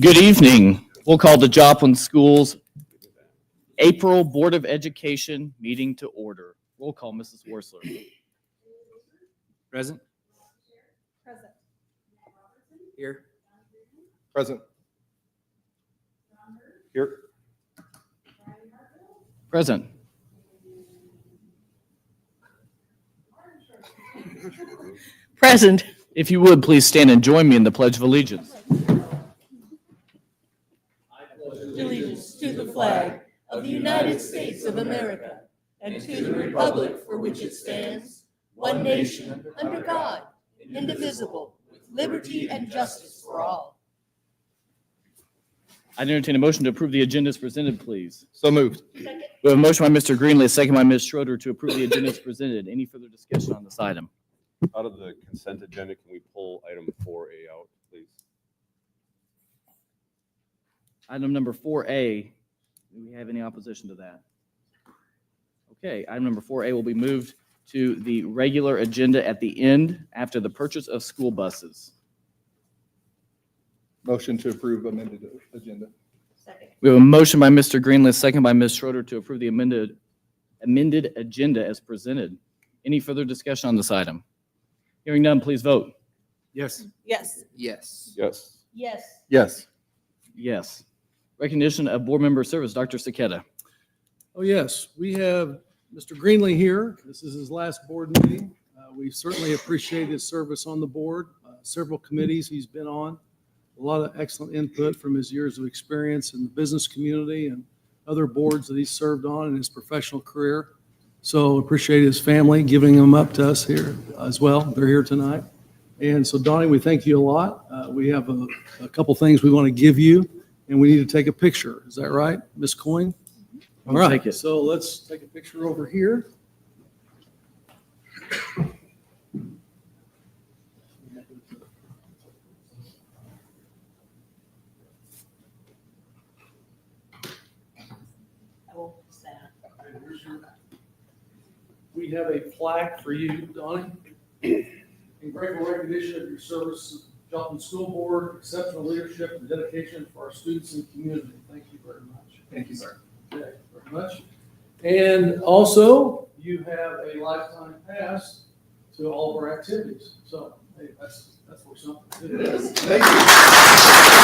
Good evening. We'll call the Joplin Schools April Board of Education meeting to order. Roll call, Mrs. Worsler. Present. Present. Here. Present. Here. Present. Present. If you would, please stand and join me in the Pledge of Allegiance. Allegiance to the flag of the United States of America and to the republic for which it stands, one nation, under God, indivisible, with liberty and justice for all. I'd entertain a motion to approve the agenda as presented, please. So moved. We have a motion by Mr. Greenlee, a second by Ms. Schroeder to approve the agenda as presented. Any further discussion on this item? Out of the consent agenda, can we pull item 4A out, please? Item number 4A, do we have any opposition to that? Okay, item number 4A will be moved to the regular agenda at the end after the purchase of school buses. Motion to approve amended agenda. Second. We have a motion by Mr. Greenlee, second by Ms. Schroeder to approve the amended agenda as presented. Any further discussion on this item? Hearing none, please vote. Yes. Yes. Yes. Yes. Yes. Yes. Yes. Recognition of board member service, Dr. Saketa. Oh, yes, we have Mr. Greenlee here. This is his last board meeting. We certainly appreciate his service on the board, several committees he's been on, a lot of excellent input from his years of experience in the business community and other boards that he's served on in his professional career. So appreciate his family giving them up to us here as well. They're here tonight. And so, Donnie, we thank you a lot. We have a couple things we want to give you, and we need to take a picture. Is that right, Ms. Coyne? All We'll right, take it. so let's take a picture over here. We have a plaque for you, Donnie, in grateful recognition of your service to the Joplin School Board, exceptional leadership and dedication for our students and community. Thank you very much. Thank you, sir. Okay, very much. And also, you have a lifetime pass to all of our activities. So, hey, that's for something. Thank you.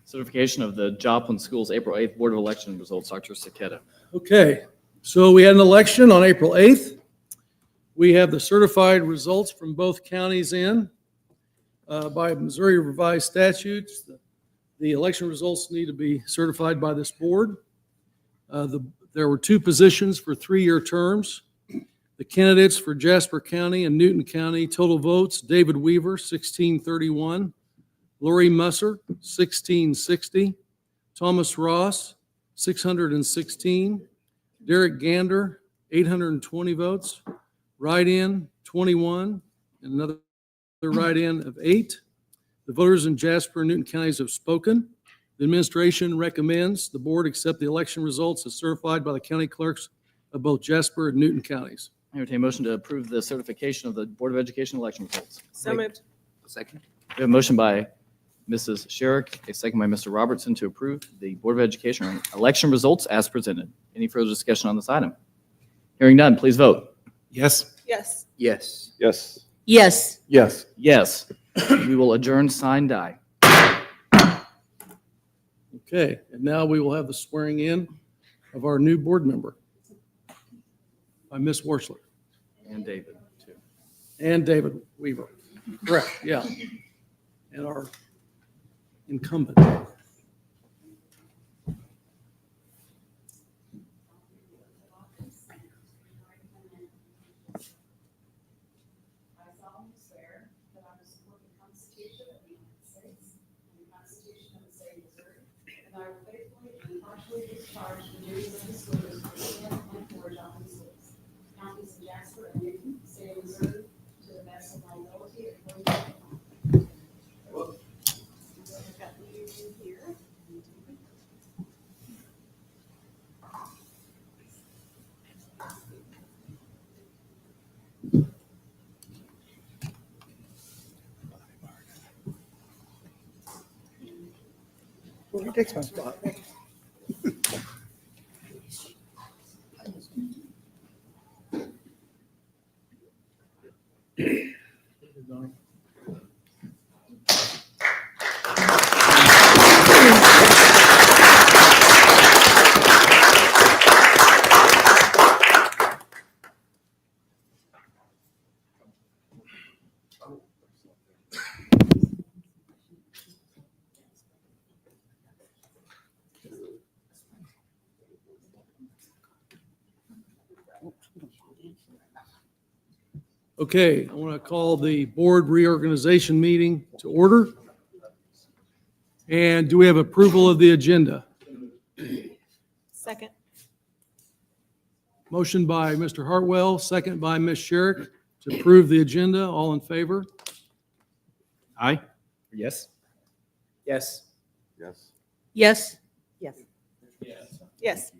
Certification of the Joplin Schools April 8th Board of Election results, Dr. Saketa. Okay, so we had an election on April 8th. We have the certified results from both counties in by Missouri revised statutes. The election results need to be certified by this board. There were two positions for 3-year terms. The candidates for Jasper County and Newton County, total votes, David Weaver, 1631. Lori Musser, 1660. Thomas Ross, 616. Derek Gander, 820 votes. Write-in, 21. And another write-in of 8. The voters in Jasper and Newton counties have spoken. The administration recommends the board accept the election results as certified by the county clerks of both Jasper and Newton counties. I entertain a motion to approve the certification of the Board of Education election results. So moved. Second. We have a motion by Mrs. Sherrick, a second by Mr. Robertson to approve the Board of Education election results as presented. Any further discussion on this item? Hearing none, please vote. Yes. Yes. Yes. Yes. Yes. Yes. Yes. We will adjourn, sign, die. Okay, and now we will have the swearing in of our new board member by Ms. Worsler And David, too. and David Weaver. Correct, yeah. And our incumbent. I solemnly swear that I will support the Constitution of the United States and the Constitution of the State of Missouri, and I will faithfully and impartially discharge the duties of the school district in and for Joplin schools, counties of Jasper and Newton, State of Missouri, to the best of my ability according to law. He takes my spot. Okay, I want to call the board reorganization meeting to order. And do we have approval of the agenda? Second. Motion by Mr. Hartwell, second by Ms. Sherrick to approve the agenda. All in favor? Aye. Yes. Yes. Yes. Yes. Yes. Yes.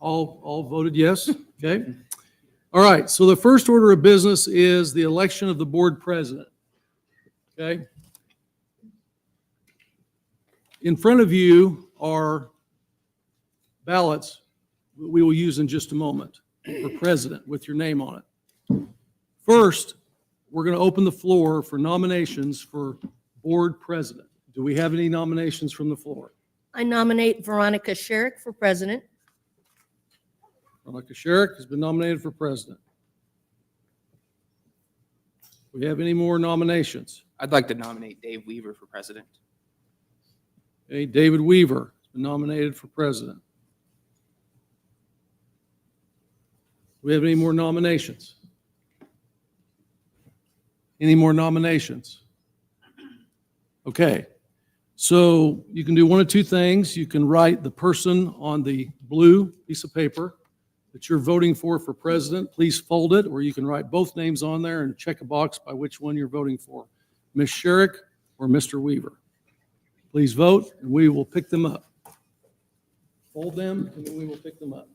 All voted yes? Okay. All right, so the first order of business is the election of the board president. Okay? In front of you are ballots that we will use in just a moment for president with your name on it. First, we're going to open the floor for nominations for board president. Do we have any nominations from the floor? I nominate Veronica Sherrick for president. Veronica Sherrick has been nominated for president. Do we have any more nominations? I'd like to nominate Dave Weaver for president. Okay, David Weaver has been nominated for president. Do we have any more nominations? Any more nominations? Okay, so you can do one of two things. You can write the person on the blue piece of paper that you're voting for president. Please fold it, or you can write both names on there and check a box by which one you're voting for, Ms. Sherrick or Mr. Weaver. Please vote, and we will pick them up. Fold them, and then we will pick them up.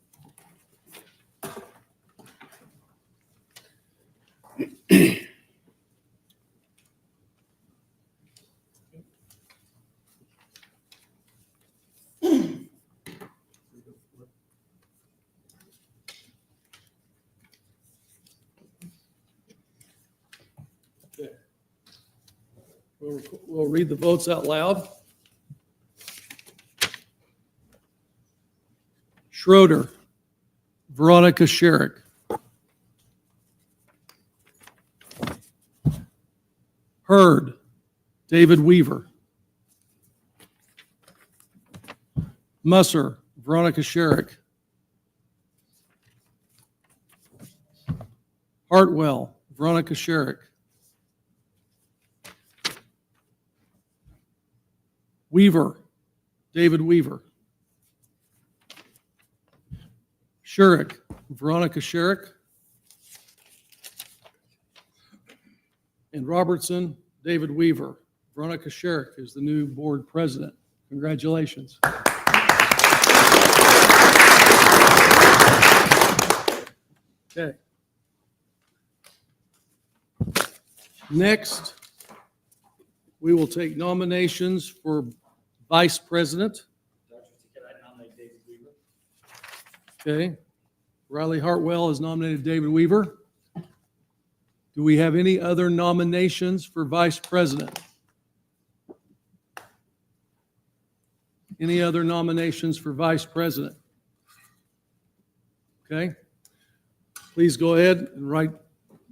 Okay. We'll read the votes out loud. Schroeder, Veronica Sherrick. Hurd, David Weaver. Musser, Veronica Sherrick. Hartwell, Veronica Sherrick. Weaver, David Weaver. Sherrick, Veronica Sherrick. And Robertson, David Weaver. Veronica Sherrick is the new board president. Congratulations. Okay. Next, we will take nominations for vice president. Okay. Riley Hartwell has nominated David Weaver. Do we have any other nominations for vice president? Any other nominations for vice president? Okay. Please go ahead and write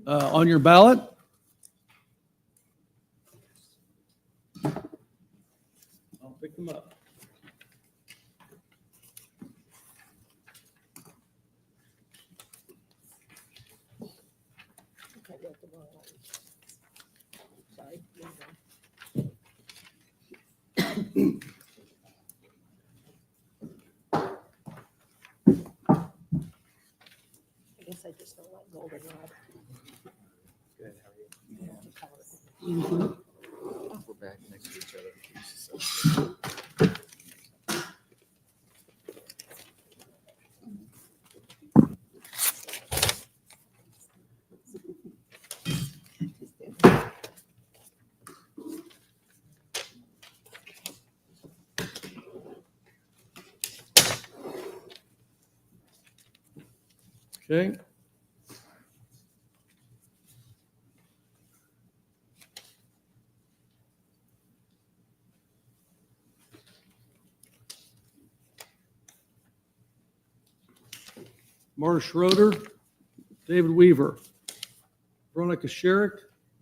on your ballot. I'll pick them up. I guess I just don't like goldenrod. Good, how are you? We're back next to each other. Okay. Marta Schroeder, David Weaver. Veronica Sherrick,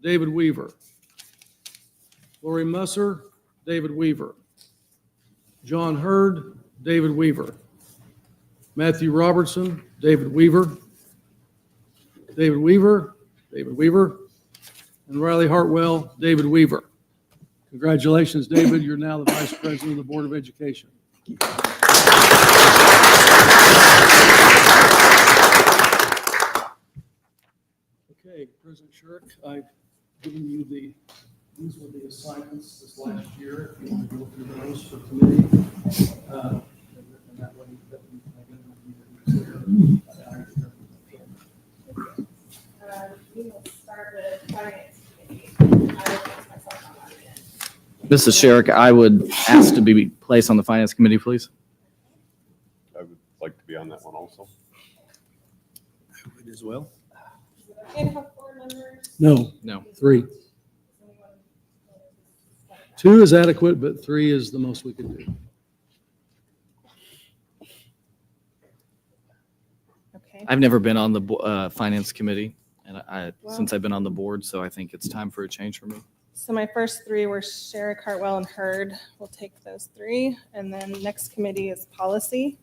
David Weaver. Lori Musser, David Weaver. John Hurd, David Weaver. Matthew Robertson, David Weaver. David Weaver, David Weaver. And Riley Hartwell, David Weaver. Congratulations, David. You're now the Vice President of the Board of Education. Okay, President Sherrick, I've given you these were the assignments this last year. If you want to go through those for committee. And that way, that we We will start with finance committee. I will place myself on that again. Mrs. Sherrick, I would ask to be placed on the Finance Committee, please. I would like to be on that one also. As well. Okay to have 4 members? No, No. 3. 2 is adequate, but 3 is the most we can do. Okay. I've never been on the Finance Committee, and since I've been on the board, so I think it's time for a change for me. So my first 3 were Sherrick, Hartwell, and Hurd. We'll take those 3. And then next committee is policy.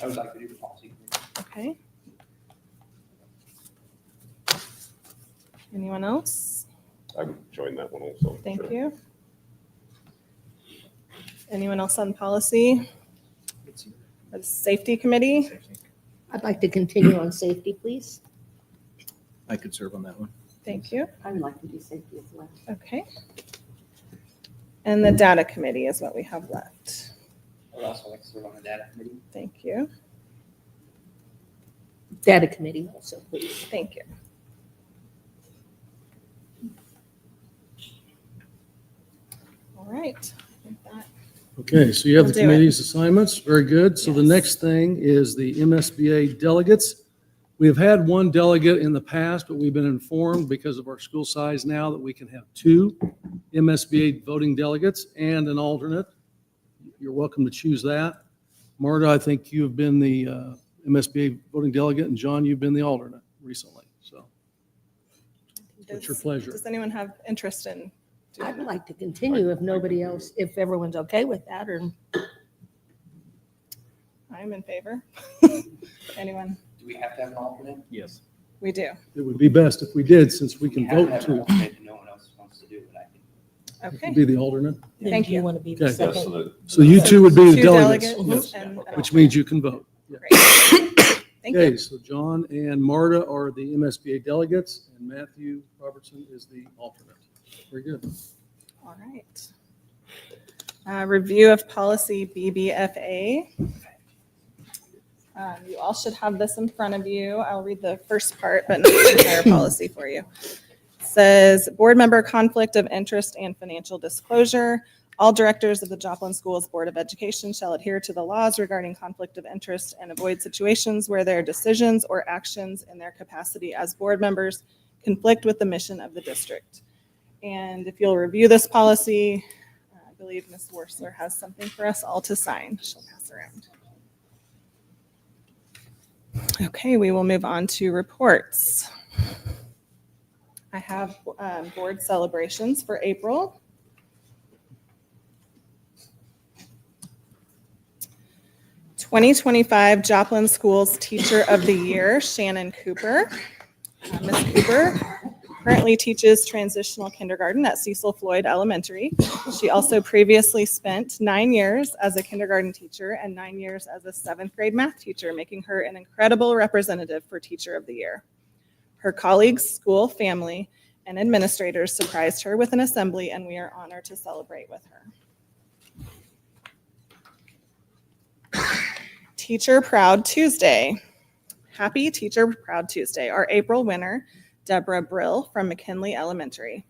I would like to do the policy. Okay. Anyone else? I would join that one also. Thank Sure. you. Anyone else on policy? The safety committee? I'd like to continue on safety, please. I could serve on that one. Thank you. I would like to do safety as well. Okay. And the data committee is what we have left. I would also like to serve on the data committee. Thank you. Data committee also, please. Thank you. All right. I think that Okay, so you have We'll the do it. committee's assignments. Very good. So the Yes. next thing is the MSBA delegates. We have had 1 delegate in the past, but we've been informed because of our school size now that we can have 2 MSBA voting delegates and an alternate. You're welcome to choose that. Marta, I think you have been the MSBA voting delegate, and John, you've been the alternate recently. So what's your pleasure? Does anyone have interest in doing I would that? like to continue if nobody else, if everyone's okay with that, or I'm in favor. Anyone? Do we have to have an alternate? Yes. We do. It would be best if we did, since we can have to vote have an to alternate and no one else wants to do it, I can. Okay. be the alternate. then Thank do you you. want to be the Okay. Yeah, second? so that- So you 2 would be the 2 delegates, delegates yes, and an which means you can vote. Yeah. Great. Thank Okay, you. so John and Marta are the MSBA delegates, and Matthew Robertson is the alternate. Very good. All right. Review of policy BBFA. You all should have this in front of you. I'll read the first part, but not the entire policy for you. It says, board member conflict of interest and financial disclosure. All directors of the Joplin Schools Board of Education shall adhere to the laws regarding conflict of interest and avoid situations where their decisions or actions in their capacity as board members conflict with the mission of the district. And if you'll review this policy, I believe Ms. Worsler has something for us all to sign. She'll pass around. Okay, we will move on to reports. I have board celebrations for April. '25 Joplin Schools Teacher of the Year, Shannon Cooper. Ms. Cooper currently teaches transitional kindergarten at Cecil Floyd Elementary. She also previously spent 9 years as a kindergarten teacher and 9 years as a 7th grade math teacher, making her an incredible representative for Teacher of the Year. Her colleagues, school, family, and administrators surprised her with an assembly, and we are honored to celebrate with her. Teacher Proud Tuesday. Happy Teacher Proud Tuesday. Our April winner, Deborah Brill from McKinley Elementary.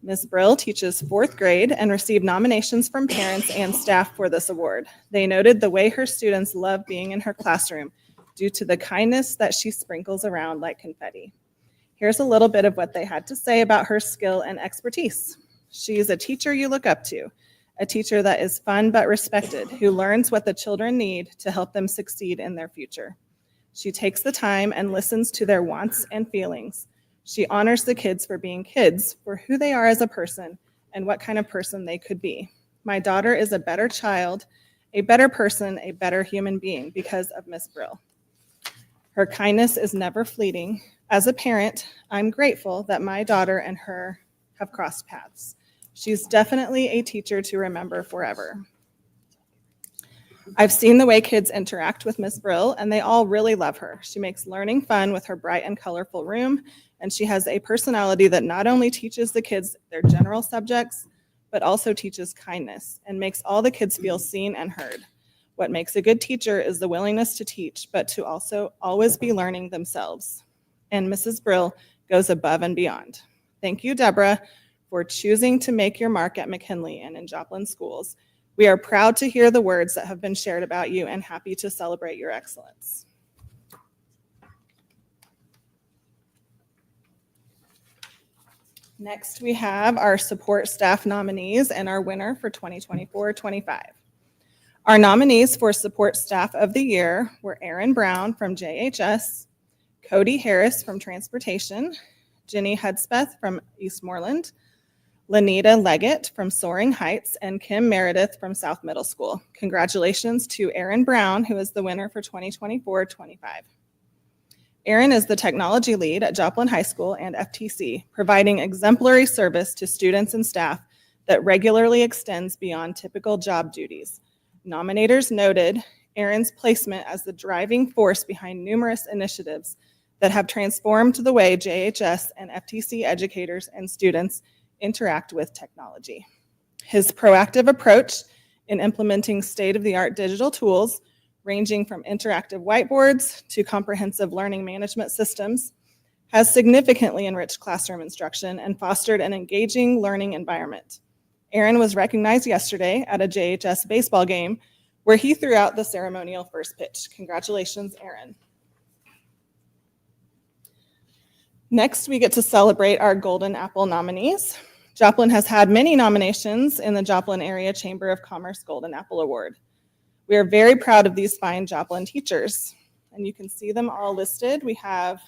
Ms. Brill teaches 4th grade and received nominations from parents and staff for this award. They noted the way her students love being in her classroom due to the kindness that she sprinkles around like confetti. Here's a little bit of what they had to say about her skill and expertise. She is a teacher you look up to, a teacher that is fun but respected, who learns what the children need to help them succeed in their future. She takes the time and listens to their wants and feelings. She honors the kids for being kids, for who they are as a person, and what kind of person they could be. My daughter is a better child, a better person, a better human being because of Miss Brill. Her kindness is never fleeting. As a parent, I'm grateful that my daughter and her have crossed paths. She's definitely a teacher to remember forever. I've seen the way kids interact with Miss Brill, and they all really love her. She makes learning fun with her bright and colorful room, and she has a personality that not only teaches the kids their general subjects, but also teaches kindness and makes all the kids feel seen and heard. What makes a good teacher is the willingness to teach, but to also always be learning themselves. And Mrs. Brill goes above and beyond. Thank you, Deborah, for choosing to make your mark at McKinley and in Joplin schools. We are proud to hear the words that have been shared about you and happy to celebrate your excellence. Next, we have our support staff nominees and our winner for 2024-25. Our nominees for support staff of the year were Aaron Brown from JHS, Cody Harris from Transportation, Jenny Hudspeth from Eastmoreland, Lanita Leggett from Soaring Heights, and Kim Meredith from South Middle School. Congratulations to Aaron Brown, who is the winner for 2024-25. Aaron is the technology lead at Joplin High School and FTC, providing exemplary service to students and staff that regularly extends beyond typical job duties. Nominators noted Aaron's placement as the driving force behind numerous initiatives that have transformed the way JHS and FTC educators and students interact with technology. His proactive approach in implementing state-of-the-art digital tools, ranging from interactive whiteboards to comprehensive learning management systems, has significantly enriched classroom instruction and fostered an engaging learning environment. Aaron was recognized yesterday at a JHS baseball game where he threw out the ceremonial first pitch. Congratulations, Aaron. Next, we get to celebrate our Golden Apple nominees. Joplin has had many nominations in the Joplin Area Chamber of Commerce Golden Apple Award. We are very proud of these fine Joplin teachers, and you can see them all listed. We have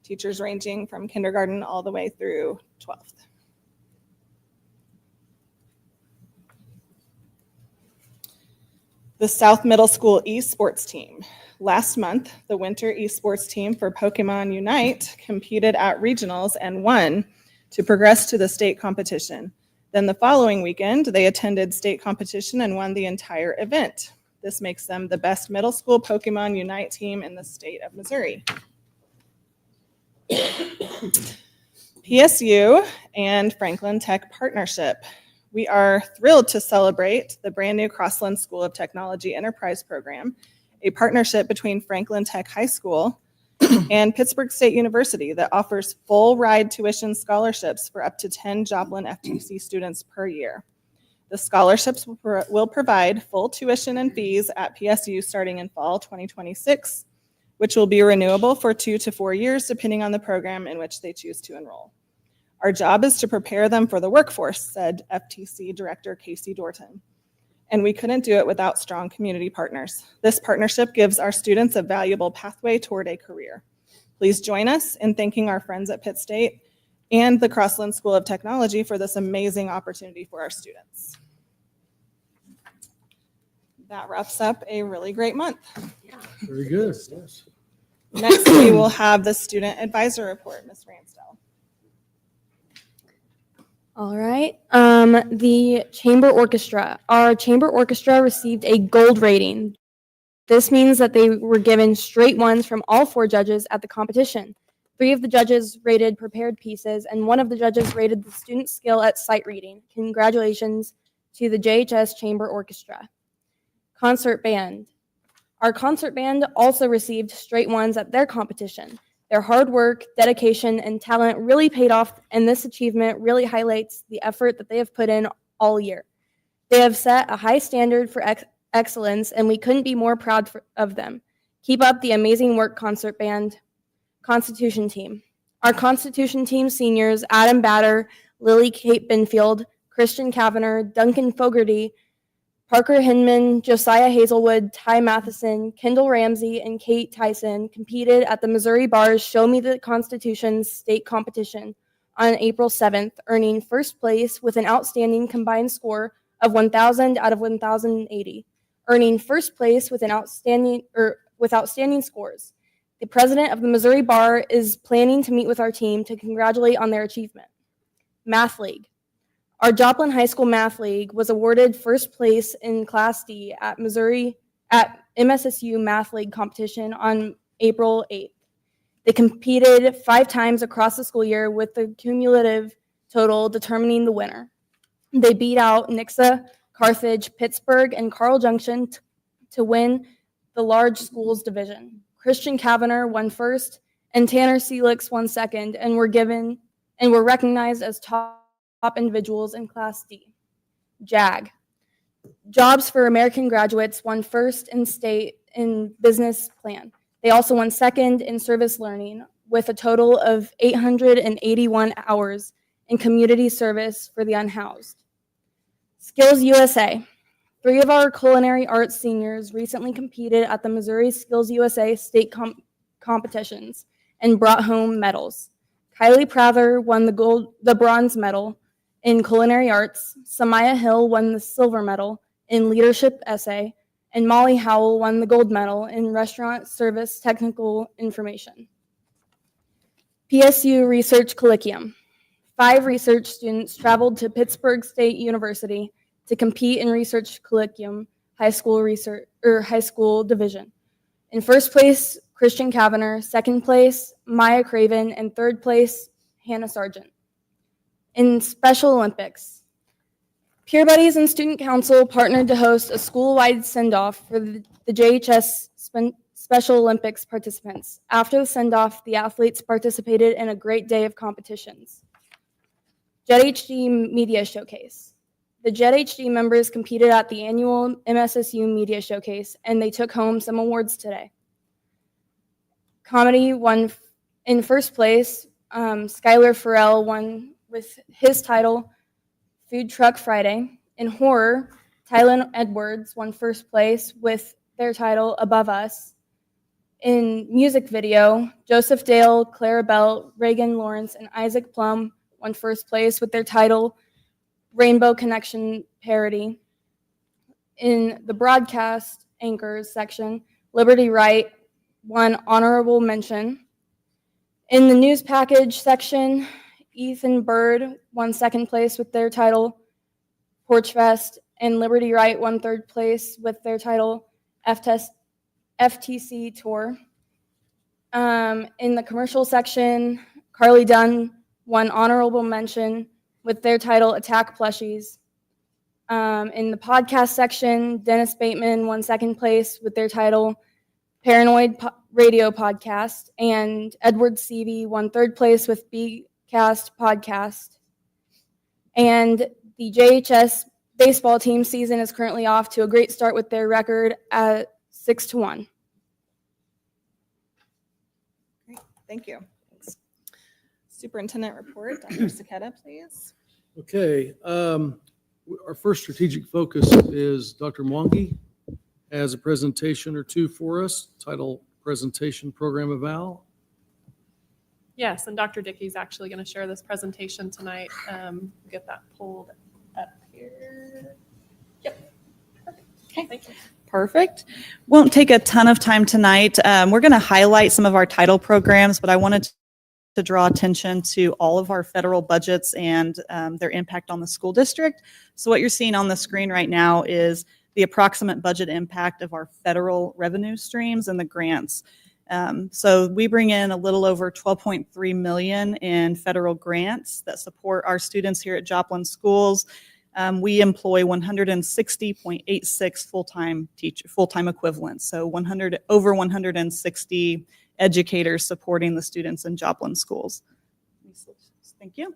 teachers ranging from kindergarten all the way through 12th. The South Middle School esports team. Last month, the winter esports team for Pokemon Unite competed at regionals and won to progress to the state competition. Then the following weekend, they attended state competition and won the entire event. This makes them the best middle school Pokemon Unite team in the state of Missouri. PSU and Franklin Tech partnership. We are thrilled to celebrate the brand new Crossland School of Technology Enterprise Program, a partnership between Franklin Tech High School and Pittsburgh State University that offers full ride tuition scholarships for up to 10 Joplin FTC students per year. The scholarships will provide full tuition and fees at PSU starting in fall 2026, which will be renewable for 2 to 4 years depending on the program in which they choose to enroll. Our job is to prepare them for the workforce, said FTC Director Casey Dorton. And we couldn't do it without strong community partners. This partnership gives our students a valuable pathway toward a career. Please join us in thanking our friends at Pitt State and the Crossland School of Technology for this amazing opportunity for our students. That wraps up a really great month. Very good. Yes. Next, we will have the student advisor report, Ms. Ransdell. All right. The chamber orchestra. Our chamber orchestra received a gold rating. This means that they were given straight ones from all 4 judges at the competition. 3 of the judges rated prepared pieces, and 1 of the judges rated the student skill at sight reading. Congratulations to the JHS Chamber Orchestra. Concert band. Our concert band also received straight ones at their competition. Their hard work, dedication, and talent really paid off, and this achievement really highlights the effort that they have put in all year. They have set a high standard for excellence, and we couldn't be more proud of them. Keep up the amazing work, concert band. Constitution team. Our Constitution team seniors, Adam Batter, Lily Kate Binfield, Christian Kavanagh, Duncan Fogarty, Parker Hinman, Josiah Hazelwood, Ty Matheson, Kendall Ramsey, and Kate Tyson competed at the Missouri Bar's Show Me the Constitution state competition on April 7th, earning first place with an outstanding combined score of 1,000 out of 1,080, earning first place with outstanding scores. The president of the Missouri Bar is planning to meet with our team to congratulate on their achievement. Math League. Our Joplin High School Math League was awarded first place in Class D at MSSU Math League competition on April 8th. They competed 5 times across the school year with the cumulative total determining the winner. They beat out Nixa, Carthage, Pittsburgh, and Carl Junction to win the large schools division. Christian Kavanagh won first, and Tanner Seelix won second, and were recognized as top individuals in Class D. JAG. Jobs for American Graduates won first in state in business plan. They also won second in service learning with a total of 881 hours in community service for the unhoused. Skills USA. 3 of our culinary arts seniors recently competed at the Missouri Skills USA state competitions and brought home medals. Kylie Prather won the bronze medal in culinary arts, Samaya Hill won the silver medal in leadership essay, and Molly Howell won the gold medal in restaurant service technical information. PSU Research Colloquium. 5 research students traveled to Pittsburgh State University to compete in Research Colloquium high school division. In first place, Christian Kavanagh, second place, Maya Craven, and third place, Hannah Sargent. In Special Olympics, Peer Buddies and Student Council partnered to host a school-wide send-off for the JHS Special Olympics participants. After the send-off, the athletes participated in a great day of competitions. JETHD Media Showcase. The JETHD members competed at the annual MSSU Media Showcase, and they took home some awards today. Comedy won in first place. Skylar Farrell won with his title, Food Truck Friday. In horror, Tylen Edwards won first place with their title, Above Us. In music video, Joseph Dale, Clara Bell, Reagan Lawrence, and Isaac Plum won first place with their title, Rainbow Connection Parody. In the broadcast anchors section, Liberty Wright won honorable mention. In the news package section, Ethan Bird won second place with their title, Porch Fest, and Liberty Wright won third place with their title, FTC Tour. In the commercial section, Carly Dunn won honorable mention with their title, Attack Plushies. In the podcast section, Dennis Bateman won second place with their title, Paranoid Radio Podcast, and Edward Seavey won third place with Bcast Podcast. And the JHS baseball team season is currently off to a great start with their record at 6-1. Great, thank you. Superintendent report, Dr. Saketa, please. Okay, our first strategic focus is Dr. Mwangi has a presentation or two for us, title Presentation Program Eval. Yes, and Dr. Dickey's actually going to share this presentation tonight. Get that pulled up here. Yep. Perfect. Okay. Thank you. Perfect. Won't take a ton of time tonight. We're going to highlight some of our title programs, but I wanted to draw attention to all of our federal budgets and their impact on the school district. So what you're seeing on the screen right now is the approximate budget impact of our federal revenue streams and the grants. So we bring in a little over $12.3 million in federal grants that support our students here at Joplin Schools. We employ 160.86 full-time equivalents, so over 160 educators supporting the students in Joplin Schools. Thank you.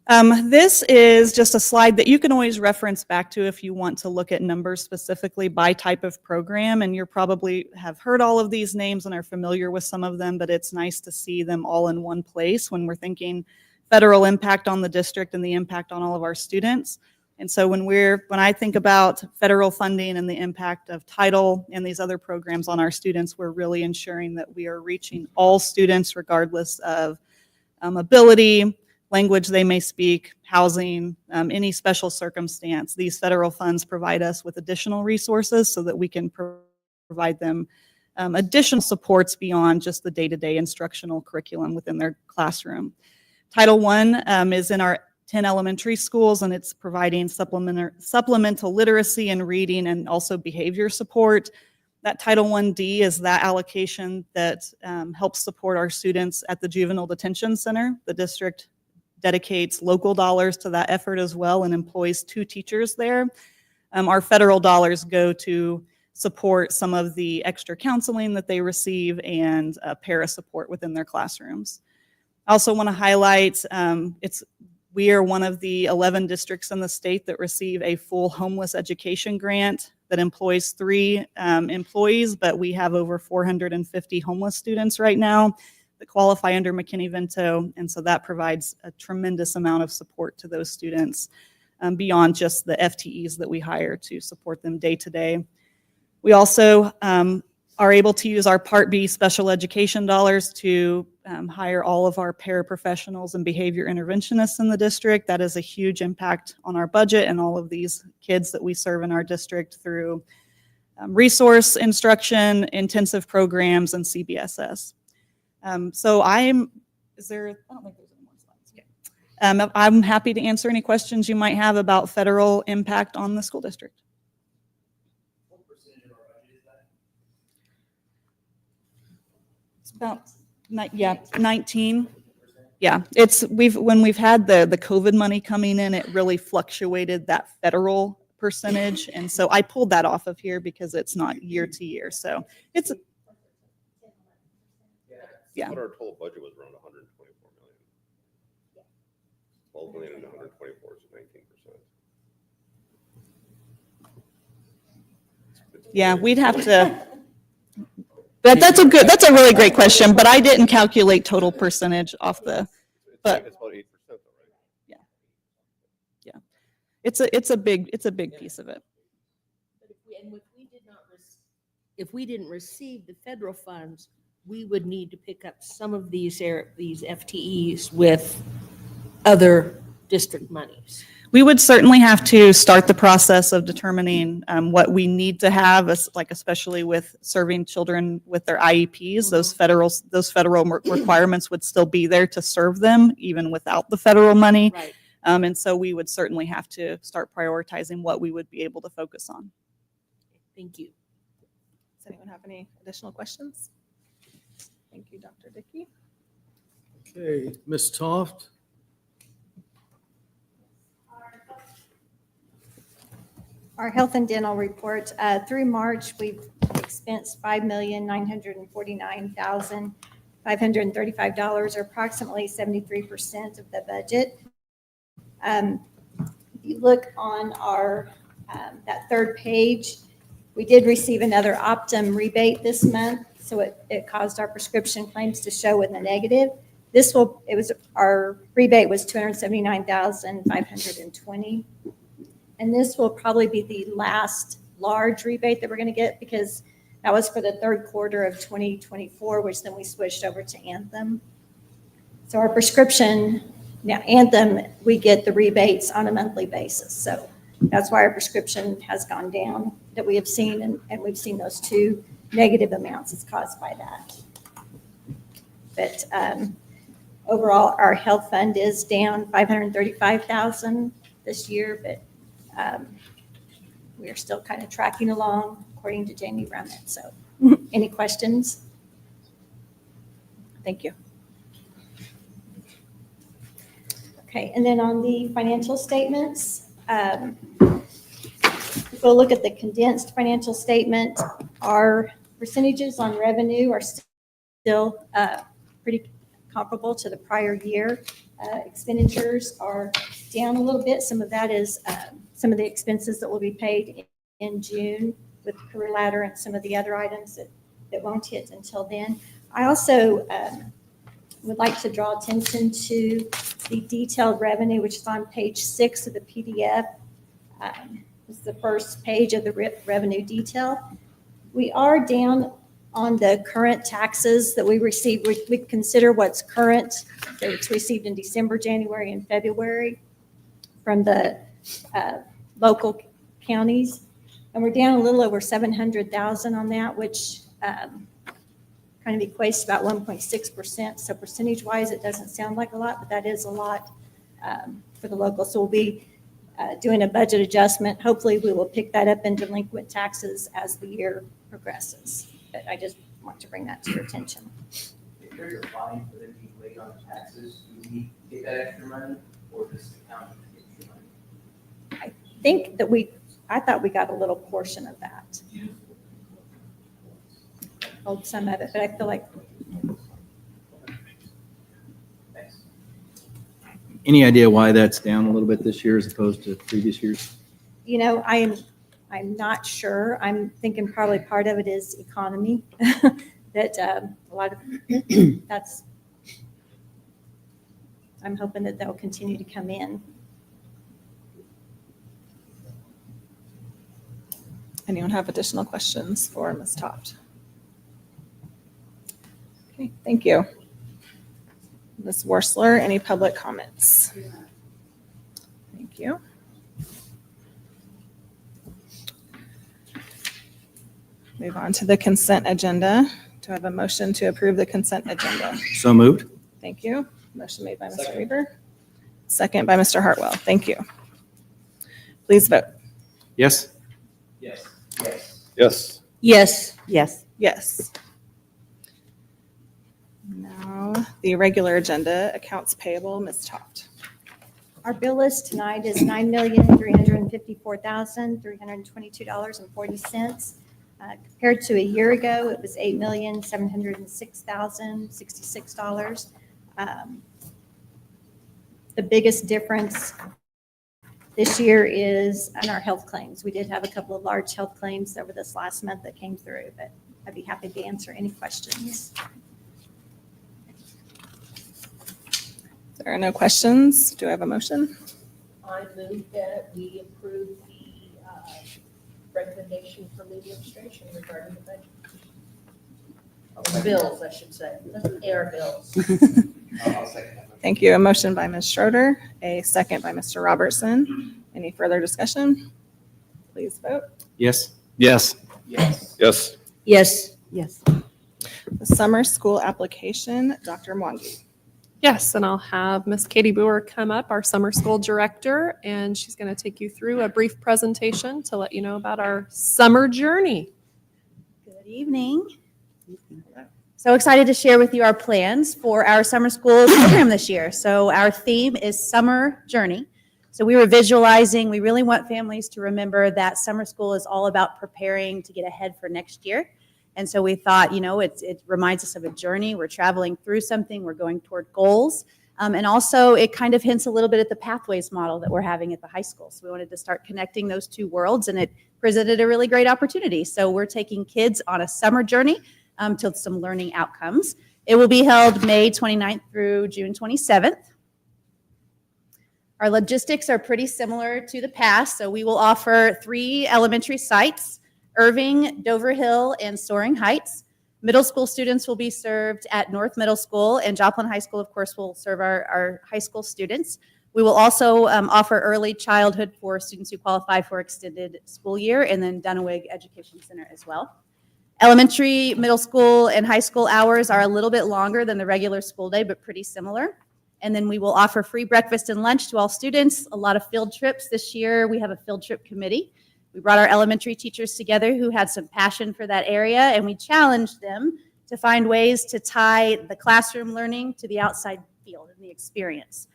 This is just a slide that you can always reference back to if you want to look at numbers specifically by type of program. And you probably have heard all of these names and are familiar with some of them, but it's nice to see them all in one place when we're thinking federal impact on the district and the impact on all of our students. And so when I think about federal funding and the impact of Title and these other programs on our students, we're really ensuring that we are reaching all students regardless of ability, language they may speak, housing, any special circumstance. These federal funds provide us with additional resources so that we can provide them additional supports beyond just the day-to-day instructional curriculum within their classroom. Title I is in our 10 elementary schools, and it's providing supplemental literacy and reading and also behavior support. That Title I-D is that allocation that helps support our students at the Juvenile Detention Center. The district dedicates local dollars to that effort as well and employs 2 teachers there. Our federal dollars go to support some of the extra counseling that they receive and para support within their classrooms. I also want to highlight we are one of the 11 districts in the state that receive a full homeless education grant that employs 3 employees, but we have over 450 homeless students right now that qualify under McKinney-Vento, and so that provides a tremendous amount of support to those students beyond just the FTEs that we hire to support them day to day. We also are able to use our Part B special education dollars to hire all of our paraprofessionals and behavior interventionists in the district. That is a huge impact on our budget and all of these kids that we serve in our district through resource instruction, intensive programs, and CBSS. I don't think there's any more slides. Okay. I'm happy to answer any questions you might have about federal impact on the school district. What percentage of our budget is that? It's about 19. Yeah, when we've had the COVID money coming in, it really fluctuated that federal percentage, and so I pulled that off of here because it's not year to year. So it's yeah. But our total budget was around 124 million. 12 million and 124 is 19%. Yeah, we'd have to. That's a really great question, but I didn't calculate total percentage off the. But It's about 8% though, right? yeah, it's a big piece of it. But if we didn't receive the federal funds, we would need to pick up some of these FTEs with other district monies. We would certainly have to start the process of determining what we need to have, especially with serving children with their IEPs. Those federal requirements would still be there to serve them, even without the federal money. Right. And so we would certainly have to start prioritizing what we would be able to focus on. Thank you. Does anyone have any additional questions? Thank you, Dr. Dickey. Okay, Ms. Toft. Our health and dental report, through March, we've expensed $5,949,535, or approximately 73% of the budget. If you look on our, that third page, we did receive another Optum rebate this month, so it caused our prescription claims to show in the negative. Our rebate was $279,520. And this will probably be the last large rebate that we're going to get, because that was for the third quarter of 2024, which then we switched over to Anthem. So our prescription, now Anthem, we get the rebates on a monthly basis. So that's why our prescription has gone down that we have seen, and we've seen those 2 negative amounts is caused by that. But overall, our health fund is down $535,000 this year, but we are still kind of tracking along according to Jamie Brummett. So any questions? Thank you. Okay, and then on the financial statements, if we'll look at the condensed financial statement, our percentages on revenue are still pretty comparable to the prior year. expenditures are down a little bit. Some of that is some of the expenses that will be paid in June with Career Ladder and some of the other items that won't hit until then. I also would like to draw attention to the detailed revenue, which is on page 6 of the PDF. It's the first page of the revenue detail. We are down on the current taxes that we receive. We consider what's current, that's received in December, January, and February from the local counties. And we're down a little over 700,000 on that, which kind of equates to about 1.6%. So percentage-wise, it doesn't sound like a lot, but that is a lot for the local. So we'll be doing a budget adjustment. Hopefully, we will pick that up in delinquent taxes as the year progresses. But I just want to bring that to your attention. If there's a fine for them being late on the taxes, do we get that extra money, or does the county get extra money? I think that I thought we got a little portion of that. Hold some of it, but I feel like Thanks. Any idea why that's down a little bit this year as opposed to previous years? I'm not sure. I'm thinking probably part of it is economy. That a lot of that's. I'm hoping that they'll continue to come in. Anyone have additional questions for Ms. Toft? Okay, thank you. Ms. Worsler, any public comments? Thank you. Move on to the consent agenda. Do I have a motion to approve the consent agenda? So moved. Thank you. Motion made by Mr. Weaver. Second by Mr. Hartwell. Thank you. Please vote. Yes. Yes. Yes. Yes. Yes. Yes. Yes. Now, the regular agenda, accounts payable, Ms. Toft. Our bill list tonight is $9,354,322.40. Compared to a year ago, it was $8,706,066. The biggest difference this year is in our health claims. We did have a couple of large health claims over this last month that came through, but I'd be happy to answer any questions. If there are no questions, do I have a motion? I move that we approve the recommendation from the administration regarding the budget. Bills, I should say. Let's pay our bills. I'll second that. Thank you. A motion by Ms. Schroeder, a second by Mr. Robertson. Any further discussion? Please vote. Yes. Yes. Yes. Yes. Yes. Yes. The summer school application, Dr. Mwangi. Yes, and I'll have Miss Katie Boer come up, our summer school director, and she's going to take you through a brief presentation to let you know about our summer journey. Good evening. So excited to share with you our plans for our summer school program this year. So our theme is Summer Journey. So we were visualizing, we really want families to remember that summer school is all about preparing to get ahead for next year. And so we thought, it reminds us of a journey. We're traveling through something. We're going toward goals. And also it kind of hints a little bit at the pathways model that we're having at the high school. So we wanted to start connecting those two worlds, and it presented a really great opportunity. So we're taking kids on a summer journey to some learning outcomes. It will be held May 29th through June 27th. Our logistics are pretty similar to the past. So we will offer 3 elementary sites: Irving, Dover Hill, and Soaring Heights. Middle school students will be served at North Middle School, and Joplin High School, of course, will serve our high school students. We will also offer early childhood for students who qualify for extended school year, and then Dunawig Education Center as well. Elementary, middle school, and high school hours are a little bit longer than the regular school day, but pretty similar. And then we will offer free breakfast and lunch to all students. A lot of field trips this year. We have a field trip committee. We brought our elementary teachers together who had some passion for that area, and we challenged them to find ways to tie the classroom learning to the outside field and the experience.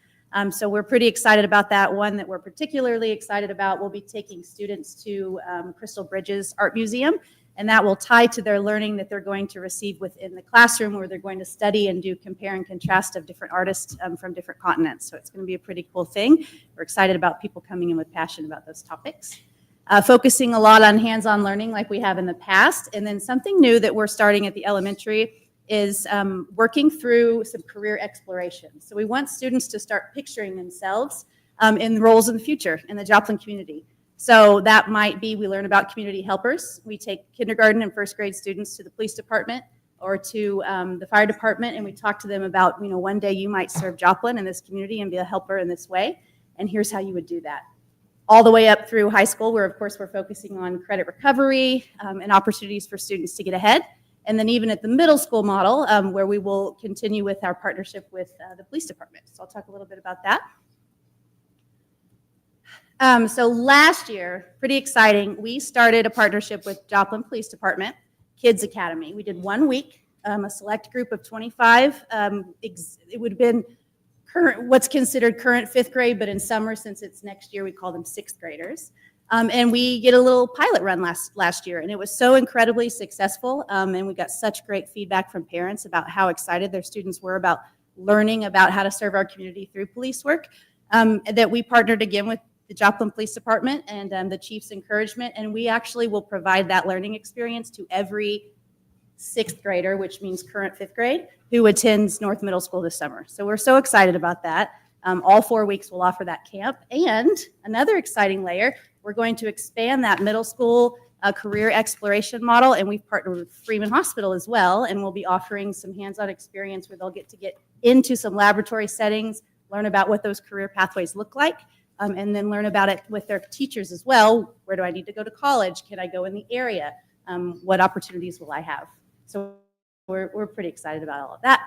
So we're pretty excited about that. One that we're particularly excited about, we'll be taking students to Crystal Bridges Art Museum, And that will tie to their learning that they're going to receive within the classroom, where they're going to study and do compare and contrast of different artists from different continents. So it's going to be a pretty cool thing. We're excited about people coming in with passion about those topics. Focusing a lot on hands-on learning like we have in the past. And then something new that we're starting at the elementary is working through some career exploration. So we want students to start picturing themselves in roles in the future in the Joplin community. So that might be, we learn about community helpers. We take kindergarten and first grade students to the police department or to the fire department, and we talk to them about, one day you might serve Joplin in this community and be a helper in this way, and here's how you would do that. All the way up through high school, where of course we're focusing on credit recovery and opportunities for students to get ahead. And then even at the middle school model, where we will continue with our partnership with the police department. So I'll talk a little bit about that. So last year, pretty exciting, we started a partnership with Joplin Police Department, Kids Academy. We did 1 week, a select group of 25. It would have been what's considered current 5th grade, but in summer, since it's next year, we call them 6th graders. And we did a little pilot run last year, and it was so incredibly successful. And we got such great feedback from parents about how excited their students were about learning about how to serve our community through police work, that we partnered again with the Joplin Police Department and the chief's encouragement, and we actually will provide that learning experience to every 6th grader, which means current 5th grade, who attends North Middle School this summer. So we're so excited about that. All 4 weeks we'll offer that camp. And another exciting layer, we're going to expand that middle school career exploration model, and we've partnered with Freeman Hospital as well, and we'll be offering some hands-on experience where they'll get into some laboratory settings, learn about what those career pathways look like, and then learn about it with their teachers as well. Where do I need to go to college? Can I go in the area? What opportunities will I have? So we're pretty excited about all of that.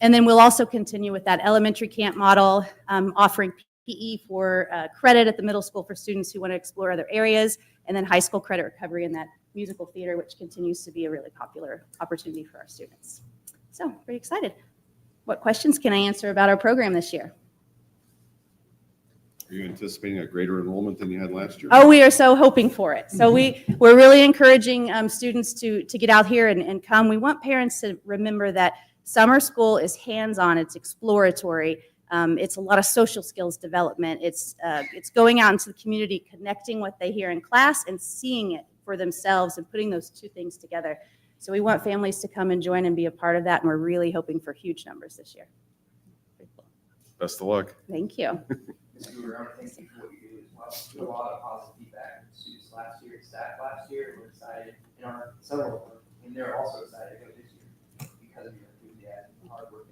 And then we'll also continue with that elementary camp model, offering PE for credit at the middle school for students who want to explore other areas, and then high school credit recovery in that musical theater, which continues to be a really popular opportunity for our students. So pretty excited. What questions can I answer about our program this year? Are you anticipating a greater enrollment than you had last year? Oh, we are so hoping for it. So we're really encouraging students to get out here and come. We want parents to remember that summer school is hands-on, it's exploratory, it's a lot of social skills development, it's going out into the community, connecting what they hear in class and seeing it for themselves and putting those two things together. So we want families to come and join and be a part of that, and we're really hoping for huge numbers this year. Best of luck. Thank you. Ms. Guru, thank you for what you do as well. We had a lot of positive feedback from students last year, staff last year, and we're excited, and several of them, and they're also excited to go this year because of your enthusiasm and hard work.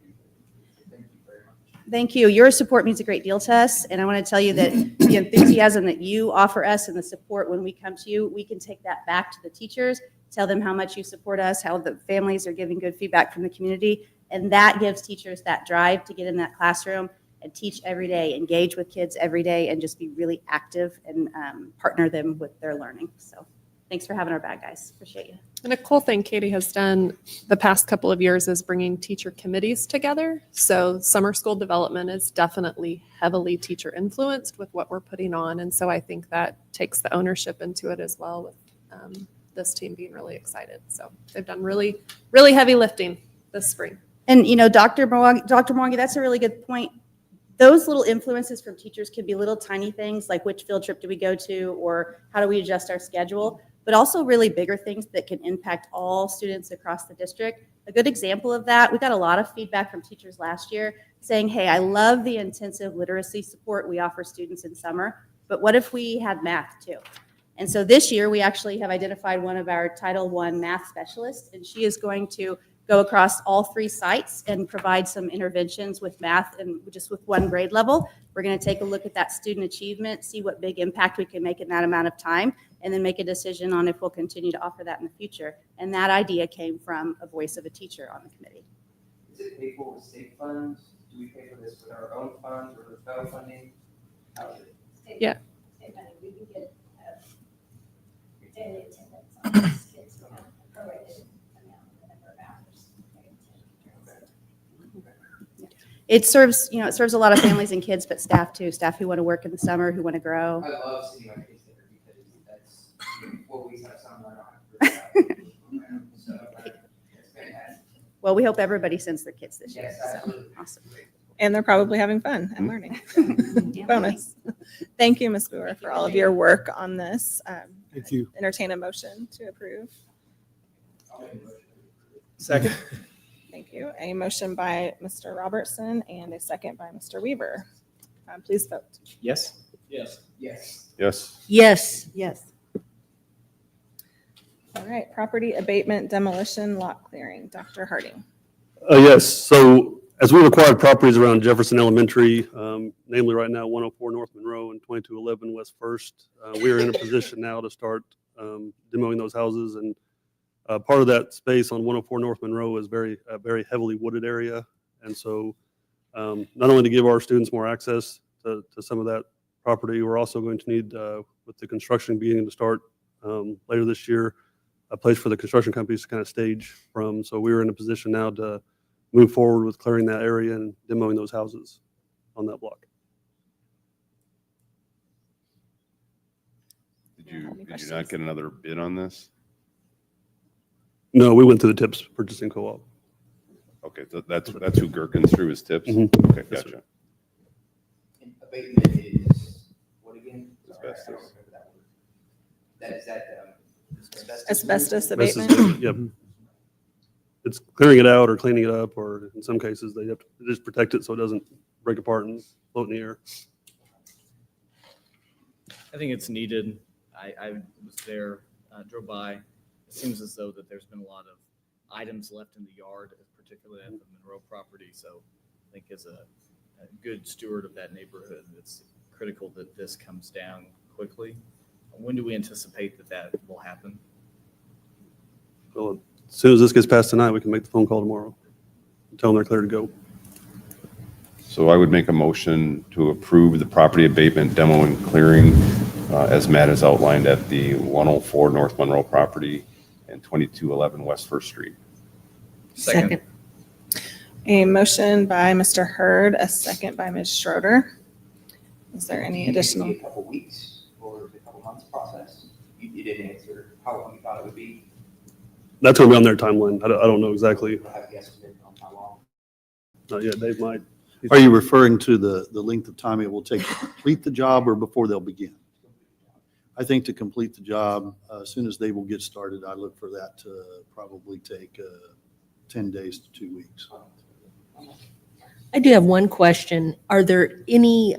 Thank you very much. Thank you. Your support means a great deal to us, and I want to tell you that the enthusiasm that you offer us and the support when we come to you, we can take that back to the teachers, tell them how much you support us, how the families are giving good feedback from the community, and that gives teachers that drive to get in that classroom and teach every day, engage with kids every day, and just be really active and partner them with their learning. So thanks for having our back, guys. Appreciate you. And a cool thing Katie has done the past couple of years is bringing teacher committees together. So summer school development is definitely heavily teacher influenced with what we're putting on. And so I think that takes the ownership into it as well, with this team being really excited. So they've done really, really heavy lifting this spring. And, Dr. Mwangi, that's a really good point. Those little influences from teachers can be little tiny things like which field trip do we go to, or how do we adjust our schedule, but also really bigger things that can impact all students across the district. A good example of that, we got a lot of feedback from teachers last year saying, hey, I love the intensive literacy support we offer students in summer, but what if we had math too? And so this year we actually have identified one of our Title I math specialists, and she is going to go across all 3 sites and provide some interventions with math and just with one grade level. We're going to take a look at that student achievement, see what big impact we can make in that amount of time, and then make a decision on if we'll continue to offer that in the future. And that idea came from a voice of a teacher on the committee. Is it paid for with state funds? Do we pay for this with our own funds or with federal funding? How is it? Yeah. We can get daily attendance on these kids from a prorated amount of the number of hours. It serves a lot of families and kids, but staff too, staff who want to work in the summer, who want to grow. I love seeing my kids there because that's 4 weeks out of summer, I don't have to So, it's fantastic. Well, we hope everybody sends their kids this year. Yes, So, absolutely. awesome. And they're probably having fun and learning. Bonus. Thank you, Ms. Boer, for all of your work on this. Thank you. Entertain a motion to approve. Second. Thank you. A motion by Mr. Robertson and a second by Mr. Weaver. Please vote. Yes? Yes. Yes. Yes. Yes. Yes. All right, property abatement, demolition, lot clearing. Dr. Harding. Yes, so as we've acquired properties around Jefferson Elementary, namely right now 104 North Monroe and 2211 West First, we are in a position now to start demoing those houses. And part of that space on 104 North Monroe is a very heavily wooded area. And so not only to give our students more access to some of that property, we're also going to need, with the construction beginning to start later this year, a place for the construction companies to kind of stage from. So we're in a position now to move forward with clearing that area and demoing those houses on that block. Did you not get another bid on this? No, we went through the TIPS purchasing co-op. Okay, so that's who Gherkin's through his tips? Mhm. Okay, Yes, sir. gotcha. And abatement is, what again? Sorry, I don't Asbestos. remember that word. That is that, asbestos? Asbestos This is- abatement. Yep. It's clearing it out or cleaning it up, or in some cases, they have to just protect it so it doesn't break apart and float in the air. I think it's needed. I was there, drove by. It seems as though that there's been a lot of items left in the yard, particularly at the Monroe property. So I think as a good steward of that neighborhood, it's critical that this comes down quickly. When do we anticipate that will happen? Well, as soon as this gets passed tonight, we can make the phone call tomorrow. Tell them they're clear to go. So I would make a motion to approve the property abatement, demo, and clearing as Matt has outlined at the 104 North Monroe property and 2211 West First Street. Second. A motion by Mr. Hurd, a second by Ms. Schroeder. Is there any additional? A couple weeks or a couple months process? You didn't answer how long you thought it would be. That's going to be on their timeline. I don't know exactly. You don't have a guesstimate on how long. Not yet. Dave might. Are you referring to the length of time it will take to complete the job or before they'll begin? I think to complete the job, as soon as they will get started, I look for that to probably take 10 days to 2 weeks. I do have one question. Are there any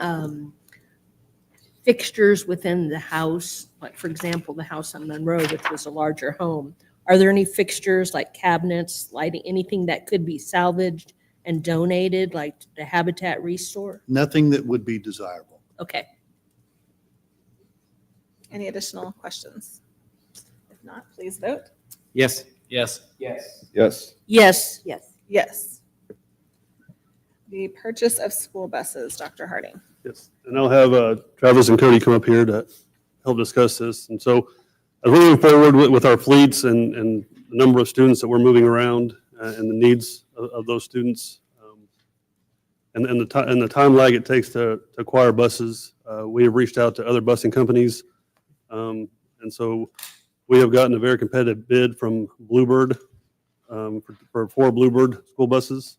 fixtures within the house, like for example, the house on Monroe, which was a larger home? Are there any fixtures like cabinets, lighting, anything that could be salvaged and donated, like the Habitat Restore? Nothing that would be desirable. Okay. Any additional questions? If not, please vote. Yes. Yes. Yes. Yes. Yes. Yes. Yes. The purchase of school buses, Dr. Harding. Yes, and I'll have Travis and Cody come up here to help discuss this. And so as we're moving forward with our fleets and the number of students that we're moving around and the needs of those students, and the time lag it takes to acquire buses, we have reached out to other busing companies. And so we have gotten a very competitive bid from Bluebird for 4 Bluebird school buses.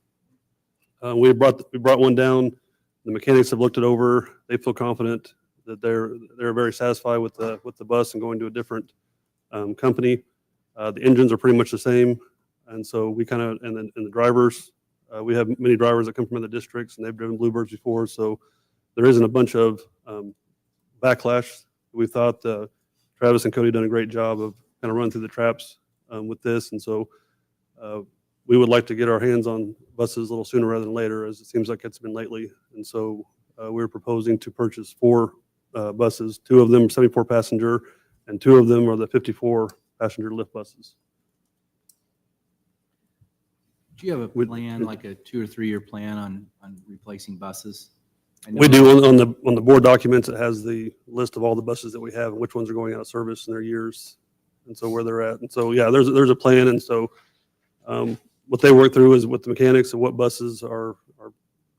We brought one down. The mechanics have looked it over. They feel confident that they're very satisfied with the bus and going to a different company. The engines are pretty much the same, and so we kind of and the drivers. We have many drivers that come from other districts, and they've driven Bluebirds before, so there isn't a bunch of backlash. We thought Travis and Cody done a great job of kind of running through the traps with this, and so we would like to get our hands on buses a little sooner rather than later, as it seems like it's been lately. And so we're proposing to purchase 4 buses, 2 of them 74 passenger, and 2 of them are the 54 passenger lift buses. Do you have a plan, like a 2 or 3 year plan on replacing buses? I know- We do on the board documents. It has the list of all the buses that we have and which ones are going out of service in their years, and so where they're at. And so yeah, there's a plan. And so what they work through is with the mechanics of what buses are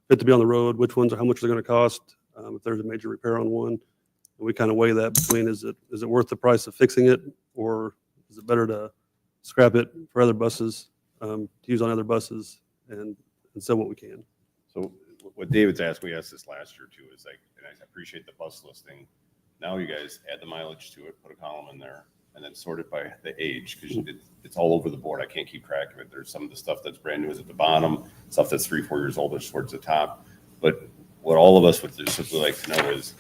fit to be on the road, which ones are how much they're going to cost if there's a major repair on one. And we kind of weigh that between is it worth the price of fixing it, or Is it better to scrap it for other buses, to use on other buses and sell what we can? So what David's asked, we asked this last year too, is like, and I appreciate the bus listing. Now you guys add the mileage to it, put a column in there, and then sort it by the age, because it's all over the board. I can't keep track of it. There's some of the stuff that's brand new is at the bottom, stuff that's 3-4 years old is towards the top. But what all of us would just simply like to know is,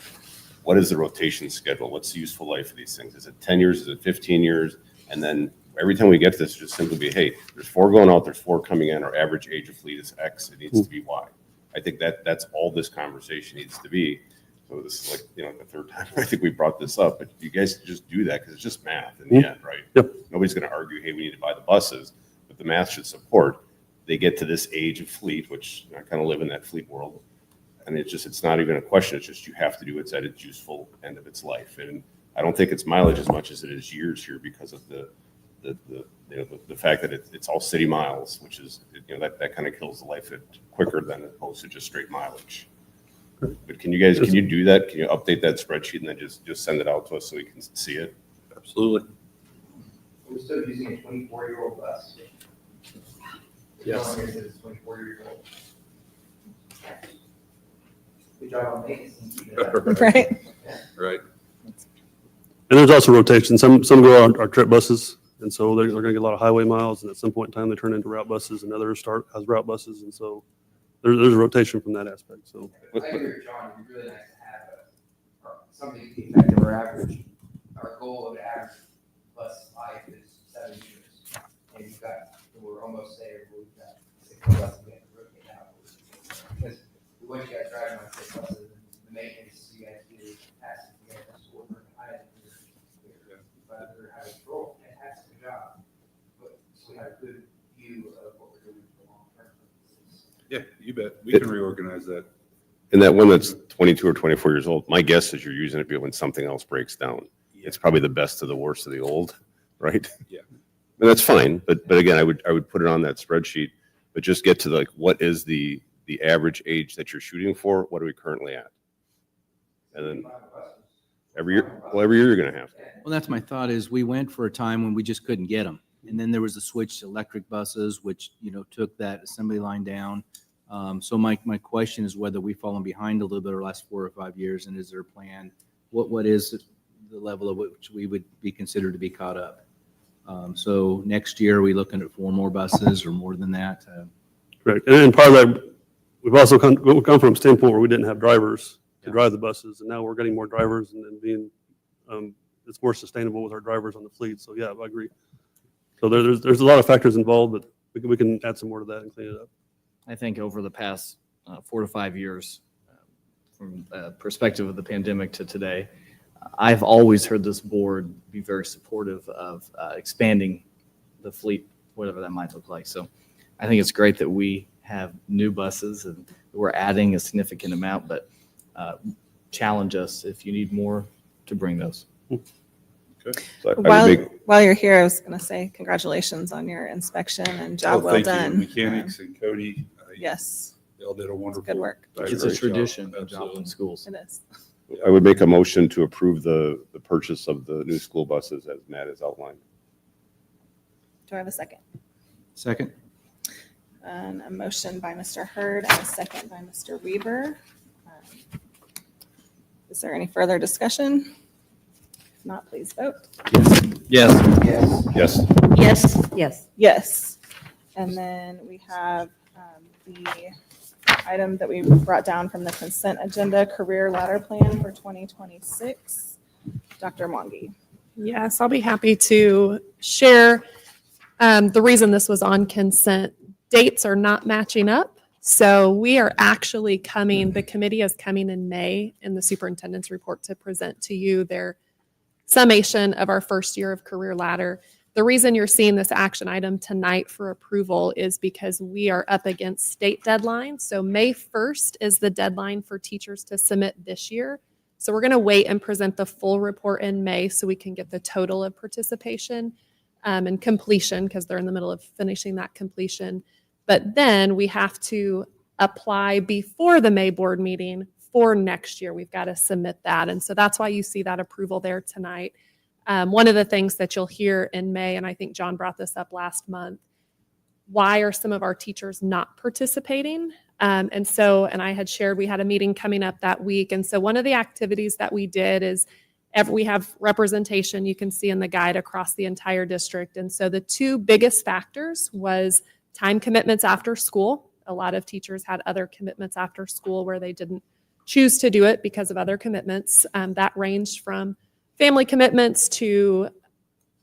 what is the rotation schedule? What's the useful life of these things? Is it 10 years? Is it 15 years? And then every time we get to this, just simply be, hey, there's 4 going out, there's 4 coming in, our average age of fleet is X, it needs to be Y. I think that's all this conversation needs to be. So this is like, the third time I think we brought this up, but you guys just do that because it's just math in the end, right? Yep. Nobody's going to argue, hey, we need to buy the buses, but the math should support. They get to this age of fleet, which I kind of live in that fleet world. And it's not even a question. It's just you have to do what's at its useful end of its life. And I don't think it's mileage as much as it is years here because of the fact that it's all city miles, which is, that kind of kills the life quicker than opposed to just straight mileage. But can you do that? Can you update that spreadsheet and then just send it out to us so we can see it? Absolutely. We're still using a 24-year-old bus. Yes. It's 24-year-old. Good job on maintenance and keeping it up. Right. Right. And there's also rotation. Some go on our trip buses, and so they're going to get a lot of highway miles, and at some point in time, they turn into route buses, and others start as route buses, and so there's a rotation from that aspect. So I agree with John. It'd be really nice to have something to the effect of our average. Our goal of average bus life is 7 years, and we're almost there. We've got 6 buses we have to rotate out. Because once you guys drive on 6 buses, the maintenance you guys do has to get us to work behind it. But they're having control. Fantastic job. But so we have a good view of what we're doing for the long term purposes. Yeah, you bet. We can reorganize that. And that one that's 22 or 24 years old, my guess is you're using it when something else breaks down. It's probably the best of the worst of the old, right? Yeah. And that's fine, but again, I would put it on that spreadsheet, but just get to what is the average age that you're shooting for? What are we currently at? And then every year you're going to have to. Well, that's my thought is we went for a time when we just couldn't get them. And then there was a switch to electric buses, which, took that assembly line down. So my question is whether we've fallen behind a little bit over the last 4 or 5 years, and is there a plan? What is the level of which we would be considered to be caught up? So next year, are we looking at 4 more buses or more than that? correct. And part of that, we've also come from a standpoint where we didn't have drivers to drive the buses, and now we're getting more drivers and being it's more sustainable with our drivers on the fleet. So yeah, I agree. So there's a lot of factors involved, but we can add some more to that and clean it up. I think over the past 4 to 5 years, from the perspective of the pandemic to today, I've always heard this board be very supportive of expanding the fleet, whatever that might look like. So I think it's great that we have new buses and we're adding a significant amount, but challenge us if you need more to bring those. Okay. So I would make- While you're here, I was going to say congratulations on your inspection and job well Thank done. you. Mechanics and Cody. Yes, They all did a wonderful. good work. It's a tradition of Joplin schools. It is. I would make a motion to approve the purchase of the new school buses as Matt has outlined. Do I have a second? Second? And a motion by Mr. Hurd and a second by Mr. Weaver. Is there any further discussion? If not, please vote. Yes. Yes. Yes. Yes. Yes. Yes. And then we have the item that we brought down from the consent agenda, career ladder plan for 2026. Dr. Mwangi. Yes, I'll be happy to share. The reason this was on consent, dates are not matching up. So we are actually the committee is coming in May in the superintendent's report to present to you their summation of our first year of career ladder. The reason you're seeing this action item tonight for approval is because we are up against state deadlines. So May 1st is the deadline for teachers to submit this year. So we're going to wait and present the full report in May so we can get the total of participation and completion, because they're in the middle of finishing that completion. But then we have to apply before the May board meeting for next year. We've got to submit that. And so that's why you see that approval there tonight. One of the things that you'll hear in May, and I think John brought this up last month, why are some of our teachers not participating? And I had shared, we had a meeting coming up that week. And so one of the activities that we did is we have representation you can see in the guide across the entire district. And so the two biggest factors was time commitments after school. A lot of teachers had other commitments after school where they didn't choose to do it because of other commitments. That ranged from family commitments to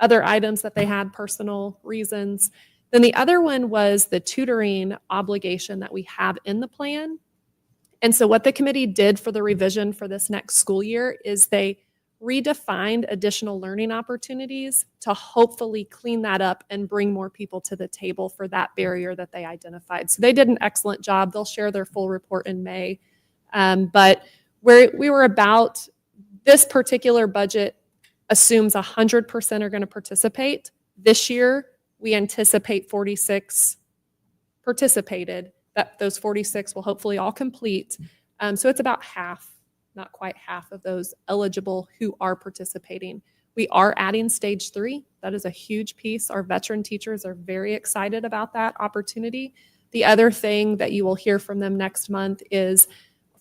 other items that they had, personal reasons. Then the other one was the tutoring obligation that we have in the plan. And so what the committee did for the revision for this next school year is they redefined additional learning opportunities to hopefully clean that up and bring more people to the table for that barrier that they identified. So they did an excellent job. They'll share their full report in May. But we were about, this particular budget assumes 100% are going to participate. This year, we anticipate 46 participated, that those 46 will hopefully all complete. So it's about half, not quite half of those eligible who are participating. We are adding stage 3. That is a huge piece. Our veteran teachers are very excited about that opportunity. The other thing that you will hear from them next month is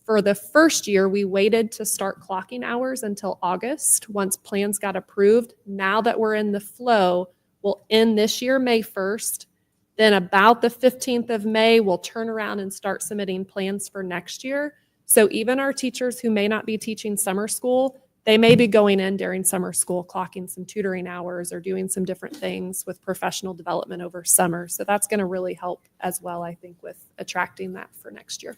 for the first year, we waited to start clocking hours until August once plans got approved. Now that we're in the flow, we'll end this year, May 1st. Then about the 15th of May, we'll turn around and start submitting plans for next year. So even our teachers who may not be teaching summer school, they may be going in during summer school, clocking some tutoring hours or doing some different things with professional development over summer. So that's going to really help as well, I think, with attracting that for next year.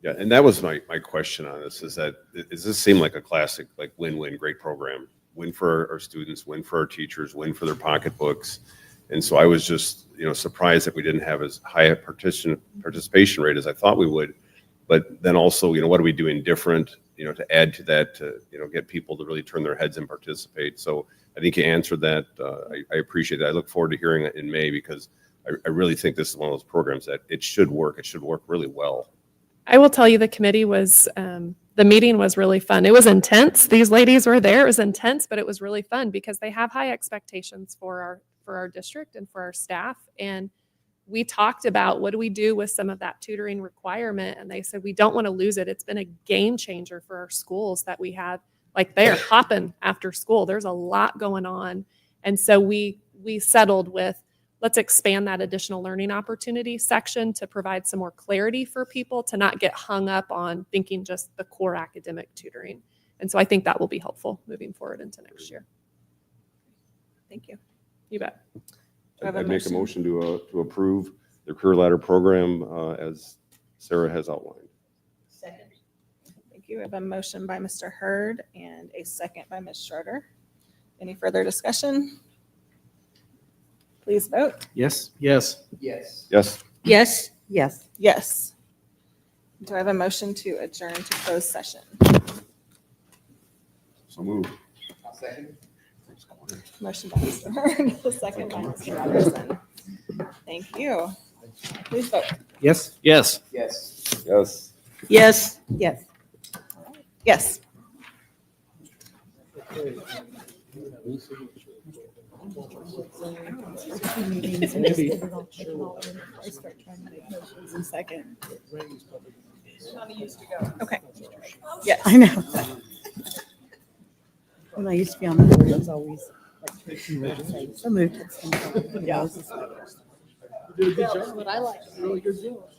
Yeah, and that was my question on this, is that, does this seem like a classic, like win-win, great program? Win for our students, win for our teachers, win for their pocketbooks. And so I was just, surprised that we didn't have as high a participation rate as I thought we would. But then also, what are we doing different, to add to that, to, get people to really turn their heads and participate. So I think you answered that. I appreciate that. I look forward to hearing it in May, because I really think this is one of those programs that it should work. It should work really well. I will tell you, the committee was, the meeting was really fun. It was intense. These ladies were there. It was intense, but it was really fun because they have high expectations for our district and for our staff. And we talked about what do we do with some of that tutoring requirement. And they said, we don't want to lose it. It's been a game changer for our schools that we have, like they're hopping after school. There's a lot going on. And so we settled with, let's expand that additional learning opportunity section to provide some more clarity for people to not get hung up on thinking just the core academic tutoring. And so I think that will be helpful moving forward into next year. Thank you. You bet. I'd make a motion to approve the career ladder program as Sarah has outlined. Second. Thank you. We have a motion by Mr. Hurd and a second by Ms. Schroeder. Any further discussion? Please vote. Yes. Yes. Yes. Yes. Yes. Yes. Yes. Do I have a motion to adjourn to closed session? So move. I'll second. Motion by Mr. Hurd, a second by Mr. Anderson. Thank you. Please vote. Yes. Yes. Yes. Yes. Yes. Yes. Yes. Okay. Yes. I know. When I used to be on the board, it was always like, so moved. Yeah. That's what I like. Really good job.